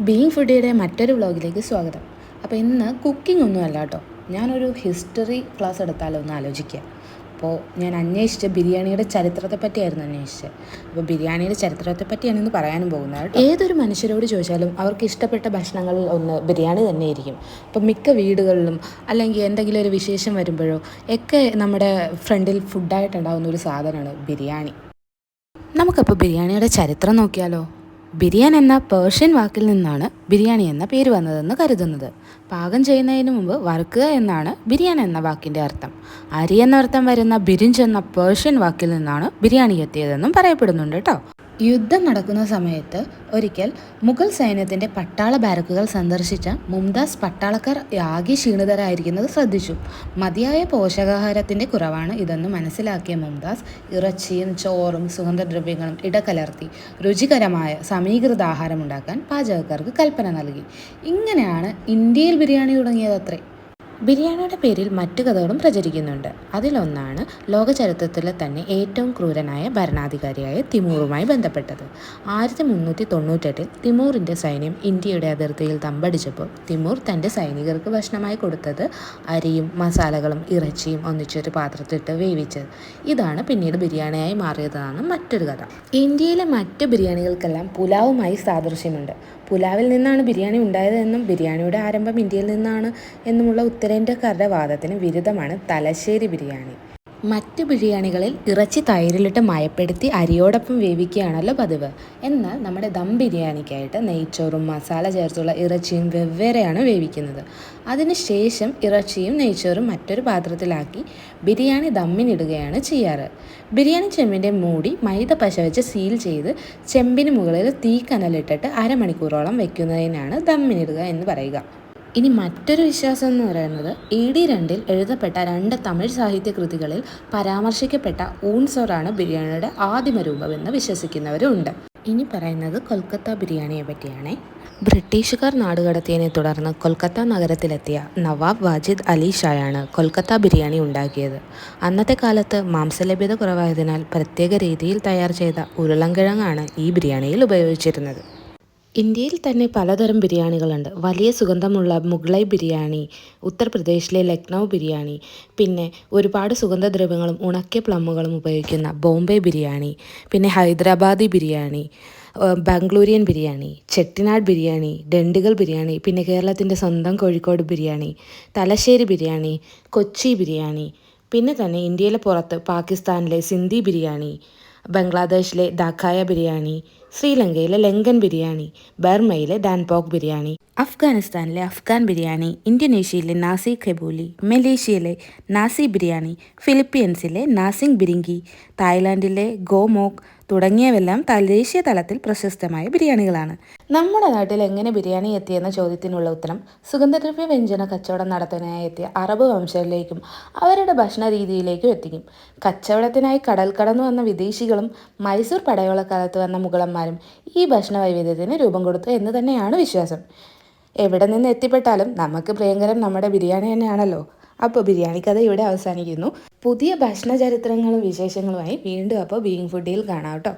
Being ഫുഡിയുടെ മറ്റൊരു വ്ളോഗിലേക്ക് സ്വാഗതം. അപ്പോൾ ഇന്ന് കുക്കിംഗ് ഒന്നുമല്ല കേട്ടോ, ഞാനൊരു ഹിസ്റ്ററി ക്ലാസ് എടുത്താലോ എന്ന് ആലോചിക്കുക. അപ്പോൾ ഞാൻ അന്വേഷിച്ച ബിരിയാണിയുടെ ചരിത്രത്തെ പറ്റിയായിരുന്നു അന്വേഷിച്ചത്. അപ്പോൾ ബിരിയാണിയുടെ ചരിത്രത്തെ പറ്റിയാണ് ഇന്ന് പറയാനും പോകുന്നത്. ഏതൊരു മനുഷ്യരോട് ചോദിച്ചാലും അവർക്ക് ഇഷ്ടപ്പെട്ട ഭക്ഷണങ്ങളിൽ ഒന്ന് ബിരിയാണി തന്നെയായിരിക്കും. അപ്പോൾ മിക്ക വീടുകളിലും അല്ലെങ്കിൽ എന്തെങ്കിലും ഒരു വിശേഷം വരുമ്പോഴോ ഒക്കെ നമ്മുടെ ഫ്രണ്ടിൽ ഫുഡായിട്ടുണ്ടാകുന്ന ഒരു സാധനമാണ് ബിരിയാണി. നമുക്കപ്പോൾ ബിരിയാണിയുടെ ചരിത്രം നോക്കിയാലോ. ബിരിയാൻ എന്ന പേർഷ്യൻ വാക്കിൽ നിന്നാണ് ബിരിയാണി എന്ന പേര് വന്നതെന്ന് കരുതുന്നത്. പാകം ചെയ്യുന്നതിന് മുമ്പ് വറുക്കുക എന്നാണ് ബിരിയാൻ എന്ന വാക്കിൻ്റെ അർത്ഥം. അരി എന്നർത്ഥം വരുന്ന ബിരിഞ്ച് എന്ന പേർഷ്യൻ വാക്കിൽ നിന്നാണ് ബിരിയാണി എത്തിയതെന്നും പറയപ്പെടുന്നുണ്ട് കേട്ടോ. യുദ്ധം നടക്കുന്ന സമയത്ത് ഒരിക്കൽ മുഗൾ സൈന്യത്തിൻ്റെ പട്ടാള ബാരക്കുകൾ സന്ദർശിച്ച മുംതാസ് പട്ടാളക്കാർ ആകെ ക്ഷീണിതരായിരിക്കുന്നത് ശ്രദ്ധിച്ചു. മതിയായ പോഷകാഹാരത്തിൻ്റെ കുറവാണ് ഇതെന്ന് മനസ്സിലാക്കിയ മുംതാസ് ഇറച്ചിയും ചോറും സുഗന്ധദ്രവ്യങ്ങളും ഇടകലർത്തി രുചികരമായ സമീകൃത ആഹാരം ഉണ്ടാക്കാൻ പാചകക്കാർക്ക് കൽപ്പന നൽകി. ഇങ്ങനെയാണ് ഇന്ത്യയിൽ ബിരിയാണി തുടങ്ങിയതത്രേ. ബിരിയാണിയുടെ പേരിൽ മറ്റു കഥകളും പ്രചരിക്കുന്നുണ്ട്. അതിലൊന്നാണ് ലോക ചരിത്രത്തിലെ തന്നെ ഏറ്റവും ക്രൂരനായ ഭരണാധികാരിയായ തിമൂറുമായി ബന്ധപ്പെട്ടത്. 1398 തിമൂറിൻ്റെ സൈന്യം ഇന്ത്യയുടെ അതിർത്തിയിൽ തമ്പടിച്ചപ്പോൾ തിമൂർ തൻ്റെ സൈനികർക്ക് ഭക്ഷണമായി കൊടുത്തത് അരിയും മസാലകളും ഇറച്ചിയും ഒന്നിച്ചൊരു പാത്രത്തിലിട്ട് വേവിച്ചത്. ഇതാണ് പിന്നീട് ബിരിയാണിയായി മാറിയതെന്നാണ് മറ്റൊരു കഥ. ഇന്ത്യയിലെ മറ്റ് ബിരിയാണികൾക്കെല്ലാം പുലാവുമായി സാദൃശ്യമുണ്ട്. പുലാവിൽ നിന്നാണ് ബിരിയാണി ഉണ്ടായതെന്നും ബിരിയാണിയുടെ ആരംഭം ഇന്ത്യയിൽ നിന്നാണ് എന്നുമുള്ള ഉത്തരേന്ത്യക്കാരുടെ വാദത്തിന് വിരുദ്ധമാണ് തലശ്ശേരി ബിരിയാണി. മറ്റ് ബിരിയാണികളിൽ ഇറച്ചി തൈരിലിട്ട് മയപ്പെടുത്തി അരിയോടൊപ്പം വേവിക്കുകയാണല്ലോ പതിവ്. എന്നാൽ നമ്മുടെ ദം ബിരിയാണിക്കായിട്ട് നെയ്ച്ചോറും മസാല ചേർത്തുള്ള ഇറച്ചിയും വെവ്വേറെയാണ് വേവിക്കുന്നത്. അതിനുശേഷം ഇറച്ചിയും നെയ്ച്ചോറും മറ്റൊരു പാത്രത്തിലാക്കി ബിരിയാണി ദമ്മിനിടുകയാണ് ചെയ്യാറ്. ബിരിയാണി ചെമ്പിൻ്റെ മൂടി മൈദ പശ വെച്ച് സീൽ ചെയ്ത് ചെമ്പിന് മുകളിൽ തീക്കനലിട്ടിട്ട് അരമണിക്കൂറോളം വയ്ക്കുന്നതിനാണ് ദമ്മിനിടുക എന്ന് പറയുക. ഇനി മറ്റൊരു വിശ്വാസം എന്ന് പറയുന്നത് AD 2 എഴുതപ്പെട്ട 2 തമിഴ് സാഹിത്യ കൃതികളിൽ പരാമർശിക്കപ്പെട്ട ഊൺസോറാണ് ബിരിയാണിയുടെ ആദിമ രൂപമെന്ന് വിശ്വസിക്കുന്നവരുണ്ട്. ഇനി പറയുന്നത് കൊൽക്കത്ത ബിരിയാണിയെ പറ്റിയാണേ. ബ്രിട്ടീഷുകാർ നാടുകടത്തിയതിനെ തുടർന്ന് കൊൽക്കത്ത നഗരത്തിലെത്തിയ നവാബ് വാജിദ് അലി ഷായാണ് കൊൽക്കത്ത ബിരിയാണി ഉണ്ടാക്കിയത്. അന്നത്തെ കാലത്ത് മാംസലഭ്യത കുറവായതിനാൽ പ്രത്യേക രീതിയിൽ തയ്യാർ ചെയ്ത ഉരുളൻകിഴങ്ങാണ് ഈ ബിരിയാണിയിൽ ഉപയോഗിച്ചിരുന്നത്. ഇന്ത്യയിൽ തന്നെ പലതരം ബിരിയാണികളുണ്ട്. വലിയ സുഗന്ധമുള്ള മുഗളൈ ബിരിയാണി, ഉത്തർപ്രദേശിലെ ലക്നൗ ബിരിയാണി, പിന്നെ ഒരുപാട് സുഗന്ധദ്രവ്യങ്ങളും ഉണക്കിയ പ്ലമ്മുകളും ഉപയോഗിക്കുന്ന ബോംബെ ബിരിയാണി, പിന്നെ ഹൈദരാബാദി ബിരിയാണി, ബാംഗ്ലൂരിയൻ ബിരിയാണി, ചെട്ടിനാട് ബിരിയാണി, ഡണ്ടിഗൽ ബിരിയാണി, പിന്നെ കേരളത്തിൻ്റെ സ്വന്തം കോഴിക്കോട് ബിരിയാണി, തലശ്ശേരി ബിരിയാണി, കൊച്ചി ബിരിയാണി, പിന്നെ തന്നെ ഇന്ത്യയിലെ പുറത്ത് പാകിസ്ഥാനിലെ സിന്ധി ബിരിയാണി, ബംഗ്ലാദേശിലെ ദാഖായ ബിരിയാണി, ശ്രീലങ്കയിലെ ലങ്കൻ ബിരിയാണി, ബർമയിലെ ഡാൻപോക് ബിരിയാണി, അഫ്ഗാനിസ്ഥാനിലെ അഫ്ഗാൻ ബിരിയാണി, ഇന്തോനേഷ്യയിലെ നാസി ഖെബൂലി, മലേഷ്യയിലെ നാസി ബിരിയാണി, ഫിലിപ്പീൻസിലെ നാസിങ് ബിരിങ്കി, തായ്ലാൻഡിലെ ഗോമോക് തുടങ്ങിയവെല്ലാം തദ്ദേശീയ തലത്തിൽ പ്രശസ്തമായ ബിരിയാണികളാണ്. നമ്മുടെ നാട്ടിൽ എങ്ങനെ ബിരിയാണി എത്തിയെന്ന ചോദ്യത്തിനുള്ള ഉത്തരം സുഗന്ധദ്രവ്യ വ്യഞ്ജന കച്ചവടം നടത്താനായി എത്തിയ അറബ് വംശജരിലേക്കും അവരുടെ ഭക്ഷണ രീതിയിലേക്കും എത്തിക്കും. കച്ചവടത്തിനായി കടൽ കടന്നു വന്ന വിദേശികളും മൈസൂർ പടയോളക്കാലത്ത് വന്ന മുഗളന്മാരും ഈ ഭക്ഷണ വൈവിധ്യത്തിന് രൂപം കൊടുത്തു എന്ന് തന്നെയാണ് വിശ്വാസം. എവിടെ നിന്ന് എത്തിപ്പെട്ടാലും നമുക്ക് പ്രിയങ്കരം നമ്മുടെ ബിരിയാണി തന്നെയാണല്ലോ. അപ്പോൾ ബിരിയാണി കഥ ഇവിടെ അവസാനിക്കുന്നു. പുതിയ ഭക്ഷണ ചരിത്രങ്ങളും വിശേഷങ്ങളുമായി വീണ്ടും അപ്പോൾ ബീയിങ് ഫുഡിൽ കാണാം കേട്ടോ.